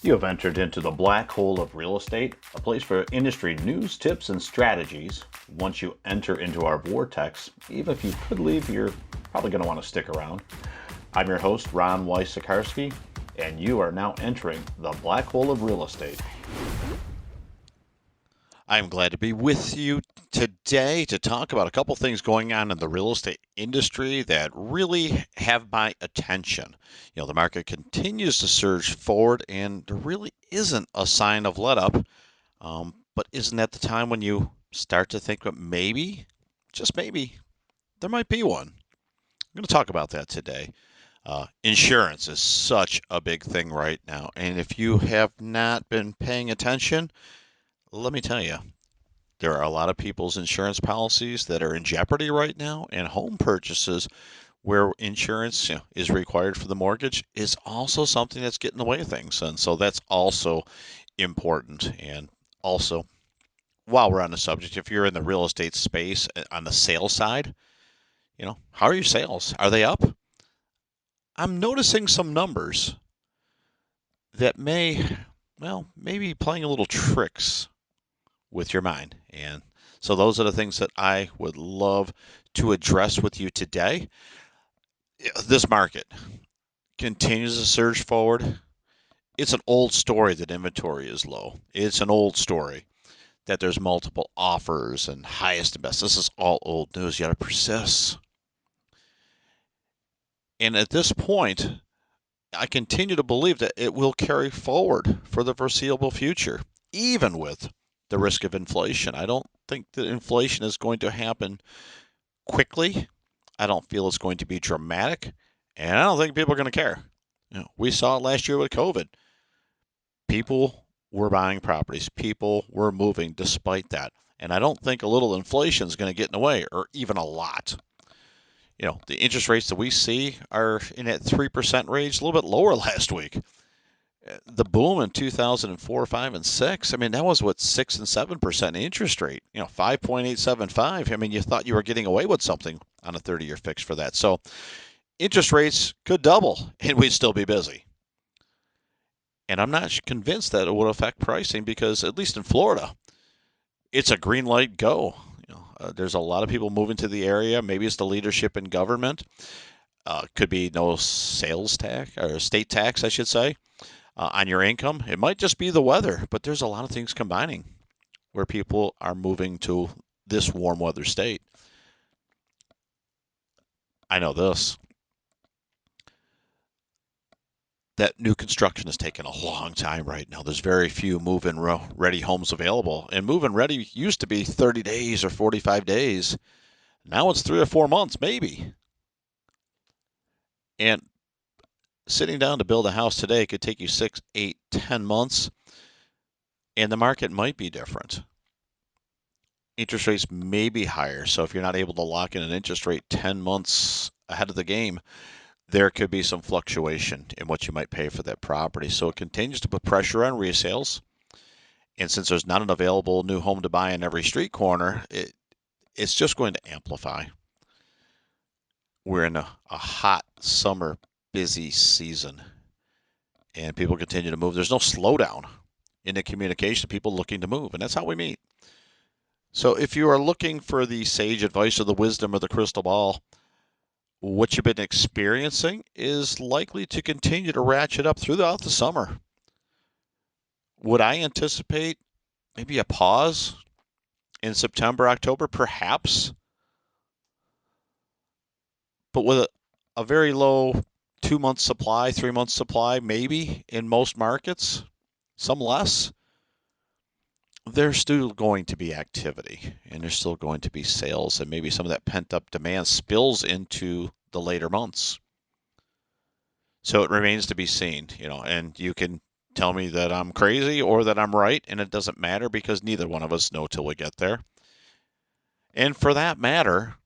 You have entered into the black hole of real estate, a place for industry news, tips, and strategies. Once you enter into our vortex, even if you could leave, you're probably going to want to stick around. I'm your host, Ron Weiss-Sikarski, and you are now entering the black hole of real estate. I'm glad to be with you today to talk about a couple things going on in the real estate industry that really have my attention. The market continues to surge forward, and there really isn't a sign of let up. But isn't that the time when you start to think that maybe, just maybe, there might be one? I'm going to talk about that today. Insurance is such a big thing right now, and if you have not been paying attention, let me tell you, there are a lot of people's insurance policies that are in jeopardy right now, and home purchases where insurance is required for the mortgage is also something that's getting in the way of things. And so that's also important. And also, while we're on the subject, if you're in the real estate space on the sales side, how are your sales? Are they up? I'm noticing some numbers that maybe playing a little tricks with your mind. And so those are the things that I would love to address with you today. This market continues to surge forward. It's an old story that inventory is low. It's an old story that there's multiple offers and highest and best. This is all old news, yet it persists. And at this point, I continue to believe that it will carry forward for the foreseeable future, even with the risk of inflation. I don't think that inflation is going to happen quickly. I don't feel it's going to be dramatic, and I don't think people are going to care. We saw it last year with COVID. People were buying properties. People were moving despite that. And I don't think a little inflation is going to get in the way, or even a lot. The interest rates that we see are in that 3% range, a little bit lower last week. The boom in 2004, 5, and 6, that was what 6 and 7% interest rate, 5.875. You thought you were getting away with something on a 30-year fix for that. So interest rates could double and we'd still be busy. And I'm not convinced that it would affect pricing because, at least in Florida, it's a green light go. There's a lot of people moving to the area. Maybe it's the leadership in government. Could be no sales tax or state tax, I should say, on your income. It might just be the weather, but there's a lot of things combining where people are moving to this warm weather state. I know this. That new construction is taking a long time right now. There's very few move-in ready homes available. And move-in ready used to be 30 days or 45 days. Now it's 3 or 4 months, maybe. And sitting down to build a house today could take you 6, 8, 10 months. And the market might be different. Interest rates may be higher. So if you're not able to lock in an interest rate 10 months ahead of the game, there could be some fluctuation in what you might pay for that property. So it continues to put pressure on resales. And since there's not an available new home to buy in every street corner, it's just going to amplify. We're in a hot summer busy season, and people continue to move. There's no slowdown in the communication, people looking to move, and that's how we meet. So if you are looking for the sage advice or the wisdom or the crystal ball, what you've been experiencing is likely to continue to ratchet up throughout the summer. Would I anticipate maybe a pause in September, October? Perhaps. But with a very low 2-month supply, 3-month supply, maybe in most markets, some less, there's still going to be activity and there's still going to be sales, and maybe some of that pent up demand spills into the later months. So it remains to be seen, and you can tell me that I'm crazy or that I'm right, and it doesn't matter because neither one of us know till we get there. And for that matter,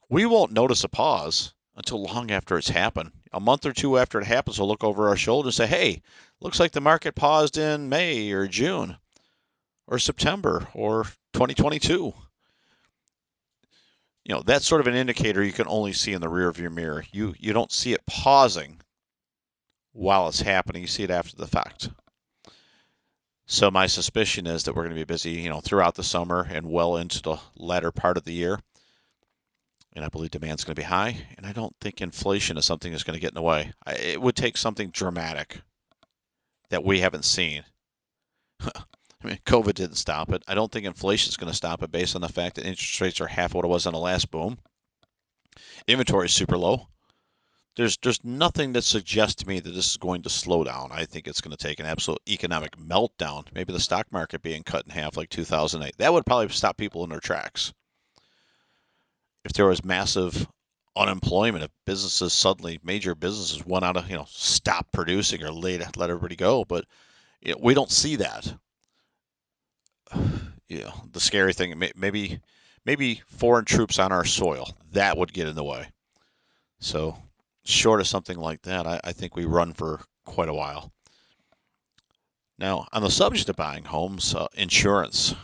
we won't notice a pause until long after it's happened. A month or two after it happens, we'll look over our shoulder and say, hey, looks like the market paused in May or June or September or 2022. That's sort of an indicator you can only see in the rear view mirror. You don't see it pausing while it's happening. You see it after the fact. So my suspicion is that we're going to be busy, throughout the summer and well into the latter part of the year. And I believe demand's going to be high. And I don't think inflation is something that's going to get in the way. It would take something dramatic that we haven't seen. I mean, COVID didn't stop it. I don't think inflation is going to stop it based on the fact that interest rates are half what it was in the last boom. Inventory is super low. There's nothing that suggests to me that this is going to slow down. I think it's going to take an absolute economic meltdown, maybe the stock market being cut in half like 2008. That would probably stop people in their tracks. If there was massive unemployment, if businesses suddenly, major businesses went out of, stop producing or let everybody go, but we don't see that. The scary thing, maybe foreign troops on our soil, that would get in the way. So short of something like that, I think we run for quite a while. Now, on the subject of buying homes, insurance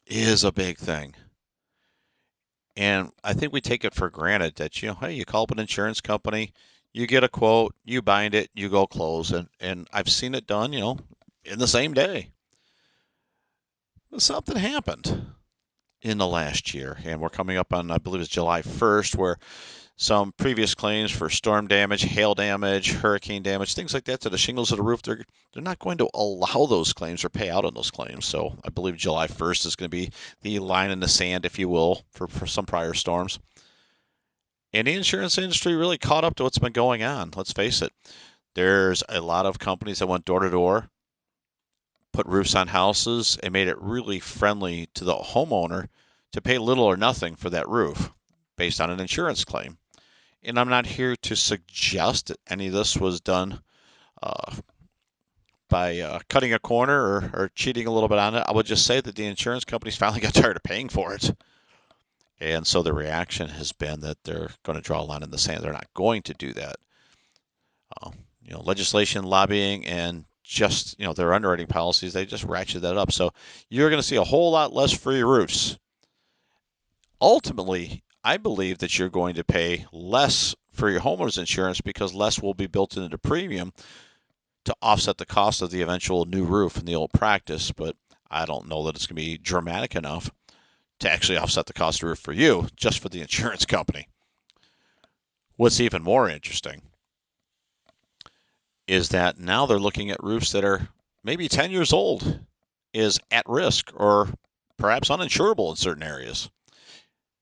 is a big thing. And I think we take it for granted that, hey, you call up an insurance company, you get a quote, you bind it, you go close. And I've seen it done, in the same day. But something happened in the last year. And we're coming up on, I believe it's July 1st, where some previous claims for storm damage, hail damage, hurricane damage, things like that to the shingles of the roof, they're not going to allow those claims or pay out on those claims. So I believe July 1st is going to be the line in the sand, if you will, for some prior storms. And the insurance industry really caught up to what's been going on. Let's face it. There's a lot of companies that went door to door, put roofs on houses, and made it really friendly to the homeowner to pay little or nothing for that roof based on an insurance claim. And I'm not here to suggest that any of this was done by cutting a corner or cheating a little bit on it. I would just say that the insurance companies finally got tired of paying for it. And so the reaction has been that they're going to draw a line in the sand. They're not going to do that. Legislation, lobbying, and just, their underwriting policies, they just ratchet that up. So you're going to see a whole lot less free roofs. Ultimately, I believe that you're going to pay less for your homeowner's insurance because less will be built into the premium to offset the cost of the eventual new roof in the old practice. But I don't know that it's going to be dramatic enough to actually offset the cost of the roof for you, just for the insurance company. What's even more interesting is that now they're looking at roofs that are maybe 10 years old is at risk or perhaps uninsurable in certain areas.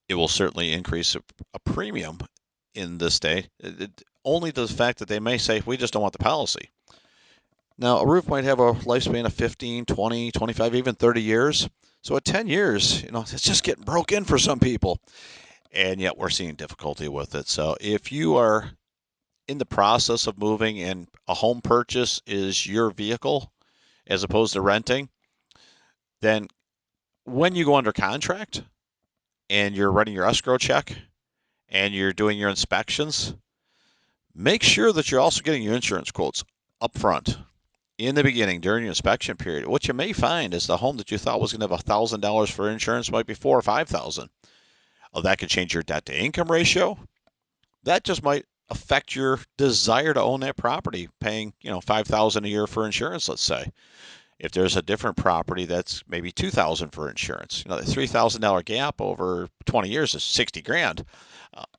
It will certainly increase a premium in this day, only the fact that they may say, we just don't want the policy. Now, a roof might have a lifespan of 15, 20, 25, even 30 years. So at 10 years, it's just getting broke in for some people. And yet we're seeing difficulty with it. So if you are in the process of moving and a home purchase is your vehicle as opposed to renting, then when you go under contract and you're writing your escrow check and you're doing your inspections, make sure that you're also getting your insurance quotes up front in the beginning during your inspection period. What you may find is the home that you thought was going to have $1,000 for insurance might be $4,000 or $5,000. Oh, that could change your debt to income ratio. That just might affect your desire to own that property, paying $5,000 a year for insurance, let's say. If there's a different property that's maybe $2,000 for insurance, the $3,000 gap over 20 years is $60,000.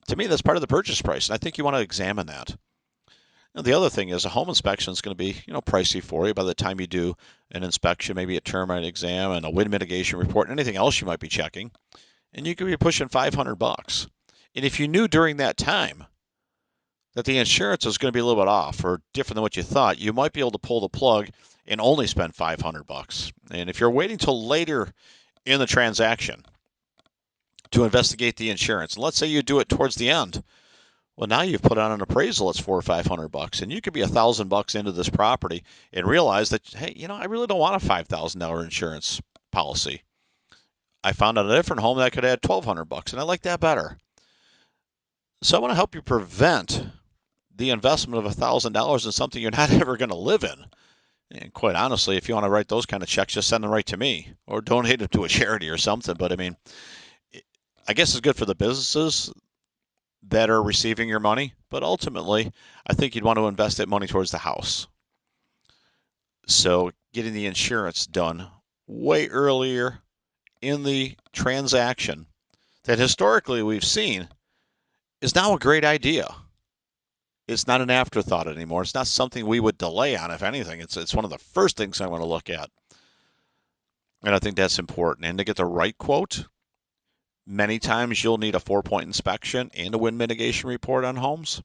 To me, that's part of the purchase price, and I think you want to examine that. Now, the other thing is a home inspection is going to be pricey for you by the time you do an inspection, maybe a termite exam and a wind mitigation report, and anything else you might be checking, and you could be pushing $500. And if you knew during that time that the insurance is going to be a little bit off or different than what you thought, you might be able to pull the plug and only spend $500. And if you're waiting till later in the transaction to investigate the insurance, and let's say you do it towards the end, well, now you've put on an appraisal that's $400 or $500, and you could be $1,000 into this property and realize that, hey, I really don't want a $5,000 insurance policy. I found out a different home that could add $1,200, and I like that better. So I want to help you prevent the investment of $1,000 in something you're not ever going to live in. And quite honestly, if you want to write those kind of checks, just send them right to me or donate them to a charity or something. But I guess it's good for the businesses that are receiving your money, but ultimately, I think you'd want to invest that money towards the house. So getting the insurance done way earlier in the transaction that historically we've seen is now a great idea. It's not an afterthought anymore. It's not something we would delay on. If anything, it's one of the first things I want to look at. And I think that's important. And to get the right quote, many times you'll need a 4-point inspection and a wind mitigation report on homes.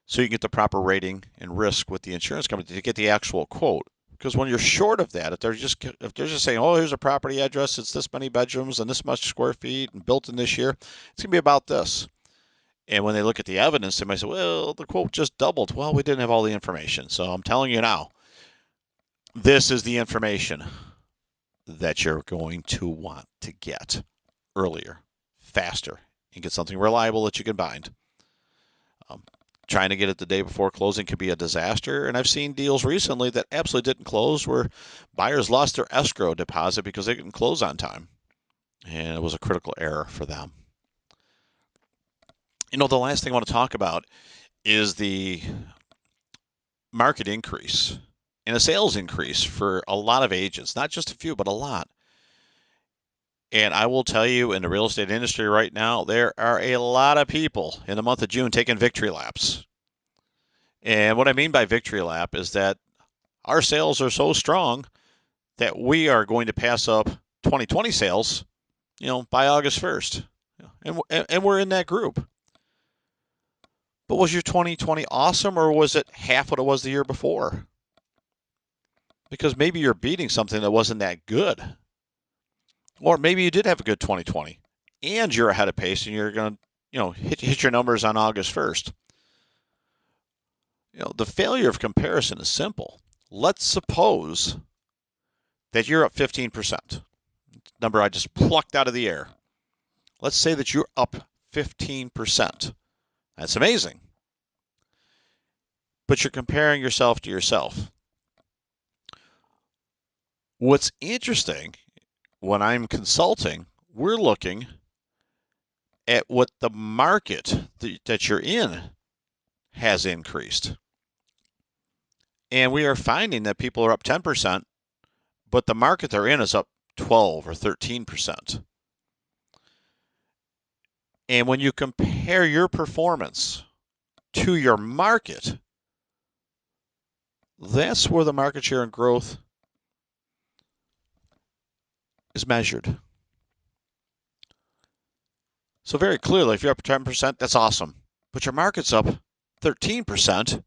So you can get the proper rating and risk with the insurance company to get the actual quote. Because when you're short of that, if they're just saying, oh, here's a property address, it's this many bedrooms and this much square feet and built in this year, it's going to be about this. And when they look at the evidence, they might say, well, the quote just doubled. Well, we didn't have all the information. So I'm telling you now, this is the information that you're going to want to get earlier, faster, and get something reliable that you can bind. Trying to get it the day before closing could be a disaster. And I've seen deals recently that absolutely didn't close where buyers lost their escrow deposit because they didn't close on time. And it was a critical error for them. You know, the last thing I want to talk about is the market increase and a sales increase for a lot of agents, not just a few, but a lot. And I will tell you, in the real estate industry right now, there are a lot of people in the month of June taking victory laps. And what I mean by victory lap is that our sales are so strong that we are going to pass up 2020 sales, by August 1st. And we're in that group. But was your 2020 awesome, or was it half what it was the year before? Because maybe you're beating something that wasn't that good. Or maybe you did have a good 2020 and you're ahead of pace and you're going to, hit your numbers on August 1st. The failure of comparison is simple. Let's suppose that you're up 15%. Number I just plucked out of the air. Let's say that you're up 15%. That's amazing. But you're comparing yourself to yourself. What's interesting, when I'm consulting, we're looking at what the market that you're in has increased. And we are finding that people are up 10%, but the market they're in is up 12 or 13%. And when you compare your performance to your market, that's where the market share and growth is measured. So very clearly, if you're up 10%, that's awesome. But your market's up 13%.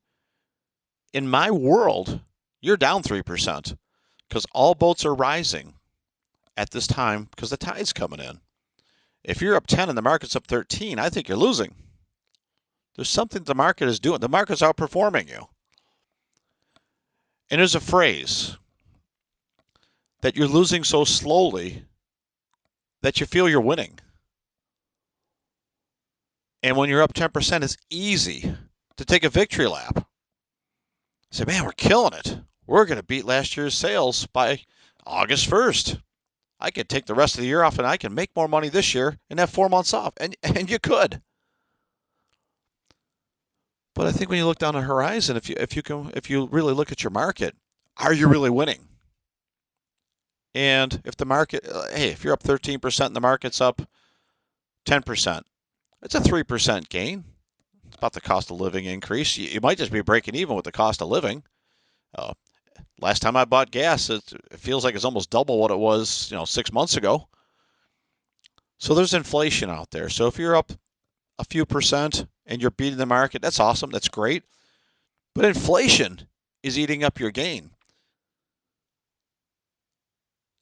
In my world, you're down 3% because all boats are rising at this time because the tide's coming in. If you're up 10 and the market's up 13, I think you're losing. There's something the market is doing. The market's outperforming you. And there's a phrase that you're losing so slowly that you feel you're winning. And when you're up 10%, it's easy to take a victory lap. Say, man, we're killing it. We're going to beat last year's sales by August 1st. I could take the rest of the year off and I can make more money this year and have 4 months off. And you could. But I think when you look down the horizon, if you really look at your market, are you really winning? And if the market, if you're up 13% and the market's up 10%, it's a 3% gain. It's about the cost of living increase. You might just be breaking even with the cost of living. Last time I bought gas, it feels like it's almost double what it was, 6 months ago. So there's inflation out there. So if you're up a few percent and you're beating the market, that's awesome. That's great. But inflation is eating up your gain.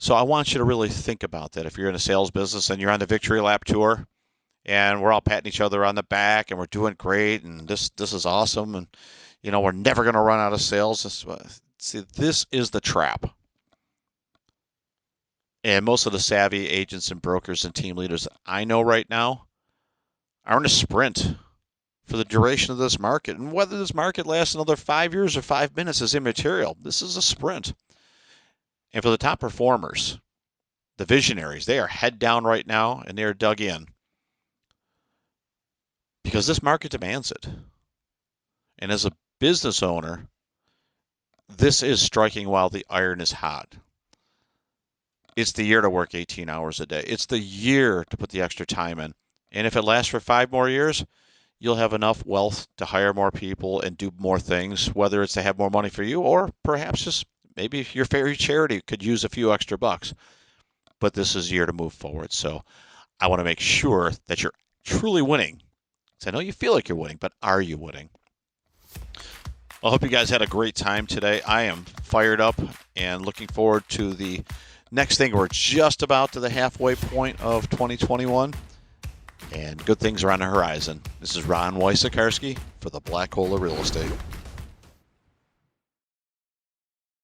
So I want you to really think about that. If you're in a sales business and you're on the victory lap tour and we're all patting each other on the back and we're doing great and this is awesome and we're never going to run out of sales. This is the trap. And most of the savvy agents and brokers and team leaders that I know right now are in a sprint for the duration of this market. And whether this market lasts another 5 years or 5 minutes is immaterial. This is a sprint. And for the top performers, the visionaries, they are head down right now and they are dug in because this market demands it. And as a business owner, this is striking while the iron is hot. It's the year to work 18 hours a day. It's the year to put the extra time in. And if it lasts for 5 more years, you'll have enough wealth to hire more people and do more things, whether it's to have more money for you or perhaps just maybe your favorite charity could use a few extra bucks. But this is a year to move forward. So I want to make sure that you're truly winning. Because I know you feel like you're winning, but are you winning? I hope you guys had a great time today. I am fired up and looking forward to the next thing. We're just about to the halfway point of 2021, and good things are on the horizon. This is Ron Wysakarski for the Black Hole of Real Estate.